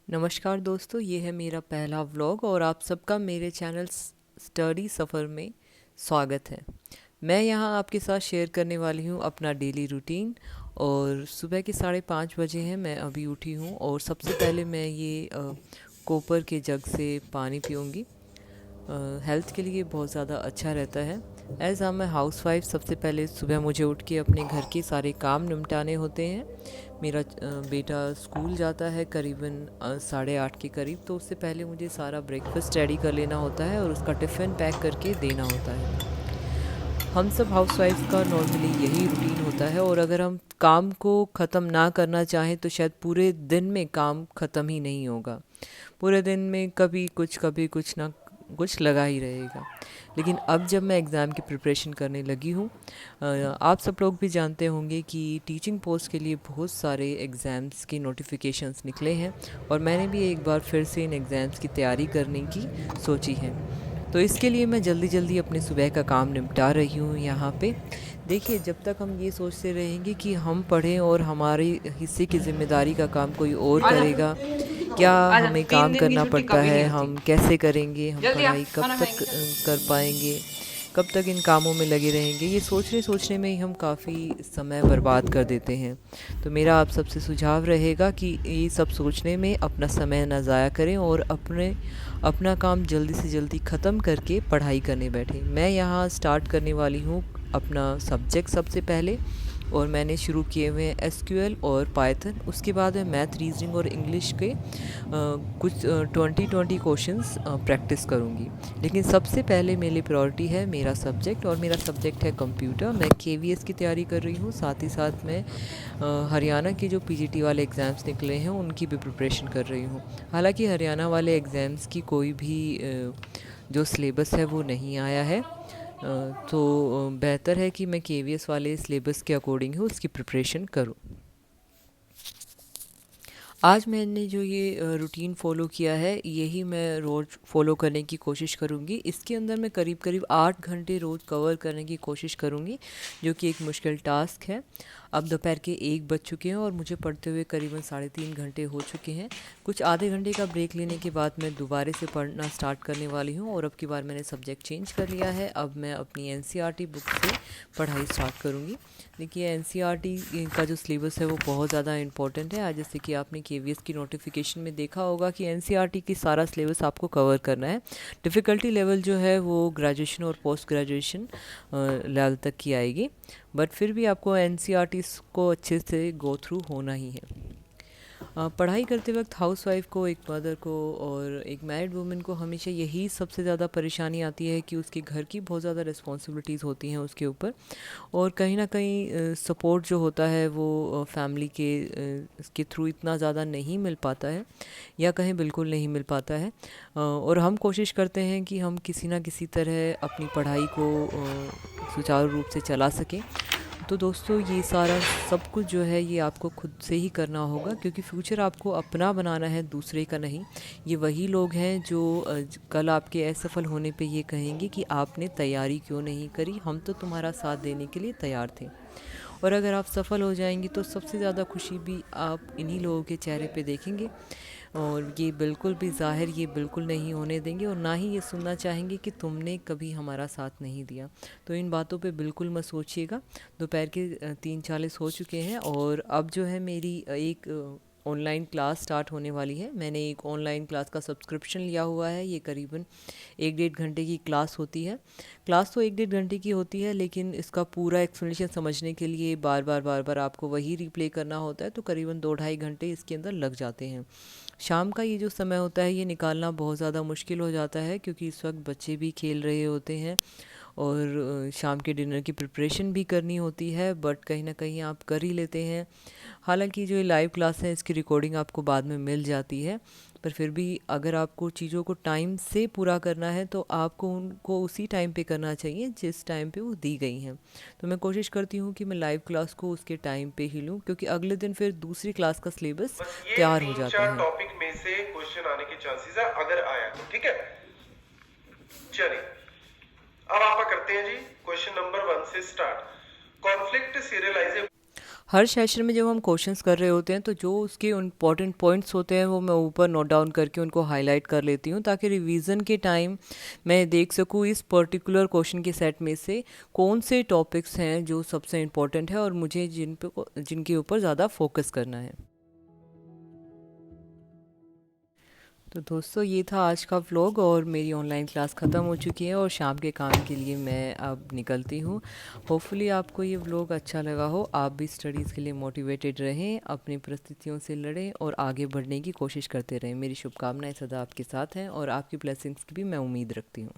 नमस्कार दोस्तों, ये है मेरा पहला व्लॉग और आप सबका मेरे चैनल स्टडी सफ़र में स्वागत है। मैं यहाँ आपके साथ शेयर करने वाली हूँ अपना डेली रूटीन। और सुबह के 5:30 बजे हैं, मैं अभी उठी हूँ और सबसे पहले मैं ये कोपर के जग से पानी पीऊँगी। हेल्थ के लिए बहुत ज़्यादा अच्छा रहता है। As I am a housewife, सबसे पहले सुबह मुझे उठ के अपने घर के सारे काम निपटाने होते हैं। मेरा बेटा स्कूल जाता है करीबन 8:30 के करीब, तो उससे पहले मुझे सारा ब्रेकफास्ट रेडी कर लेना होता है और उसका टिफ़िन पैक करके देना होता है। हम सब हाउसवाइफ का नॉर्मली यही रूटीन होता है, और अगर हम काम को ख़त्म ना करना चाहें तो शायद पूरे दिन में काम ख़त्म ही नहीं होगा। पूरे दिन में कभी कुछ ना कुछ लगा ही रहेगा। लेकिन अब जब मैं एग्ज़ाम की प्रिपरेशन करने लगी हूँ, आप सब लोग भी जानते होंगे कि टीचिंग पोस्ट के लिए बहुत सारे एग्ज़ाम्स की नोटिफिकेशंस निकले हैं, और मैंने भी एक बार फिर से इन एग्ज़ाम्स की तैयारी करने की सोची है। तो इसके लिए मैं जल्दी जल्दी अपने सुबह का काम निपटा रही हूँ यहाँ पे। देखिए, जब तक हम ये सोचते रहेंगे कि हम पढ़ें और हमारे हिस्से की ज़िम्मेदारी का काम कोई और करेगा, क्या आजा, हमें तीन काम दिन की करना छुट्टी पड़ता कभी है, नहीं होती। हम कैसे करेंगे, हम जल्दी आ, पढ़ाई कब खाना तक खाएंगे। कर पाएंगे, कब तक इन कामों में लगे रहेंगे, ये सोचने सोचने में ही हम काफ़ी समय बर्बाद कर देते हैं। तो मेरा आप सबसे सुझाव रहेगा कि ये सब सोचने में अपना समय ना ज़ाया करें और अपना काम जल्दी से जल्दी ख़त्म करके पढ़ाई करने बैठें। मैं यहाँ स्टार्ट करने वाली हूँ अपना सब्जेक्ट सबसे पहले, और मैंने शुरू किए हुए हैं एसक्यूएल और पाइथन। उसके बाद मैं मैथ, रीजनिंग और इंग्लिश के कुछ 20 क्वेश्चंस प्रैक्टिस करूँगी। लेकिन सबसे पहले मेरी प्रायोरिटी है मेरा सब्जेक्ट, और मेरा सब्जेक्ट है कंप्यूटर। मैं केवीएस की तैयारी कर रही हूँ, साथ ही साथ मैं हरियाणा के जो पीजीटी वाले एग्ज़ाम्स निकले हैं उनकी भी प्रिपरेशन कर रही हूँ। हालांकि हरियाणा वाले एग्ज़ाम्स की कोई भी जो सिलेबस है वो नहीं आया है, तो बेहतर है कि मैं केवीएस वाले सिलेबस के अकॉर्डिंग ही उसकी प्रिपरेशन करूँ। आज मैंने जो ये रूटीन फ़ॉलो किया है, यही मैं रोज़ फ़ॉलो करने की कोशिश करूँगी। इसके अंदर मैं करीब करीब 8 घंटे रोज़ कवर करने की कोशिश करूँगी, जो कि एक मुश्किल टास्क है। अब दोपहर के 1 बज चुके हैं और मुझे पढ़ते हुए करीबन 3.5 घंटे हो चुके हैं। कुछ आधे घंटे का ब्रेक लेने के बाद मैं दोबारा से पढ़ना स्टार्ट करने वाली हूँ, और अब की बार मैंने सब्जेक्ट चेंज कर लिया है। अब मैं अपनी एनसीईआरटी बुक से पढ़ाई स्टार्ट करूँगी। देखिए, एनसीईआरटी का जो सिलेबस है वो बहुत ज़्यादा इंपॉर्टेंट है। आज जैसे कि आपने केवीएस की नोटिफिकेशन में देखा होगा कि एनसीईआरटी की सारा सिलेबस आपको कवर करना है। डिफ़िकल्टी लेवल जो है वो ग्रेजुएशन और पोस्ट ग्रेजुएशन लेवल तक की आएगी, बट फिर भी आपको एनसीईआरटी को अच्छे से गो थ्रू होना ही है। पढ़ाई करते वक्त हाउसवाइफ को, एक मदर को और एक मैरिड वुमेन को हमेशा यही सबसे ज़्यादा परेशानी आती है कि उसके घर की बहुत ज़्यादा रिस्पॉन्सिबिलिटीज़ होती हैं उसके ऊपर, और कहीं ना कहीं सपोर्ट जो होता है वो फैमिली के थ्रू इतना ज़्यादा नहीं मिल पाता है, या कहीं बिल्कुल नहीं मिल पाता है। और हम कोशिश करते हैं कि हम किसी ना किसी तरह अपनी पढ़ाई को सुचारू रूप से चला सकें। तो दोस्तों, ये सारा सब कुछ जो है ये आपको खुद से ही करना होगा, क्योंकि फ्यूचर आपको अपना बनाना है, दूसरे का नहीं। ये वही लोग हैं जो कल आपके असफल होने पे ये कहेंगे कि आपने तैयारी क्यों नहीं करी, हम तो तुम्हारा साथ देने के लिए तैयार थे। और अगर आप सफल हो जाएंगी तो सबसे ज़्यादा खुशी भी आप इन्हीं लोगों के चेहरे पे देखेंगे, और ये बिल्कुल भी ज़ाहिर ये बिल्कुल नहीं होने देंगे, और ना ही ये सुनना चाहेंगे कि तुमने कभी हमारा साथ नहीं दिया। तो इन बातों पे बिल्कुल मत सोचिएगा। दोपहर के 3:40 हो चुके हैं, और अब जो है मेरी एक ऑनलाइन क्लास स्टार्ट होने वाली है। मैंने एक ऑनलाइन क्लास का सब्सक्रिप्शन लिया हुआ है। ये करीबन 1-1.5 घंटे की क्लास होती है। क्लास तो 1-1.5 घंटे की होती है, लेकिन इसका पूरा एक्सप्लेनेशन समझने के लिए बार बार आपको वही रिप्ले करना होता है, तो करीबन 2-2.5 घंटे इसके अंदर लग जाते हैं। शाम का ये जो समय होता है ये निकालना बहुत ज़्यादा मुश्किल हो जाता है, क्योंकि इस वक्त बच्चे भी खेल रहे होते हैं, और शाम के डिनर की प्रिपरेशन भी करनी होती है, बट कहीं ना कहीं आप कर ही लेते हैं। हालांकि जो ये लाइव क्लास है इसकी रिकॉर्डिंग आपको बाद में मिल जाती है, पर फिर भी अगर आपको चीज़ों को टाइम से पूरा करना है तो आपको उनको उसी टाइम पे करना चाहिए जिस टाइम पे वो दी गई हैं। तो मैं कोशिश करती हूँ कि मैं लाइव क्लास को उसके टाइम पे ही लूँ, क्योंकि अगले दिन फिर दूसरी क्लास का सिलेबस बस ये तैयार हो तीन जाता चार है। टॉपिक में से क्वेश्चन आने के चांसेस है अगर आया तो। ठीक है, चलिए अब आप करते हैं जी क्वेश्चन नंबर 1 से स्टार्ट। Conflict serialisation. हर सेशन में जब हम क्वेश्चंस कर रहे होते हैं तो जो उसके इम्पॉर्टेंट पॉइंट्स होते हैं वो मैं ऊपर नोट डाउन करके उनको हाईलाइट कर लेती हूँ, ताकि रिवीजन के टाइम मैं देख सकूँ इस पर्टिकुलर क्वेश्चन के सेट में से कौन से टॉपिक्स हैं जो सबसे इम्पोर्टेंट है और मुझे जिनके ऊपर ज़्यादा फोकस करना है। तो दोस्तों ये था आज का व्लॉग, और मेरी ऑनलाइन क्लास ख़त्म हो चुकी है और शाम के काम के लिए मैं अब निकलती हूँ। होपफुली आपको ये व्लॉग अच्छा लगा हो, आप भी स्टडीज़ के लिए मोटिवेटेड रहें, अपनी परिस्थितियों से लड़ें और आगे बढ़ने की कोशिश करते रहें। मेरी शुभकामनाएं सदा आपके साथ हैं और आपकी ब्लेसिंग्स की भी मैं उम्मीद रखती हूँ।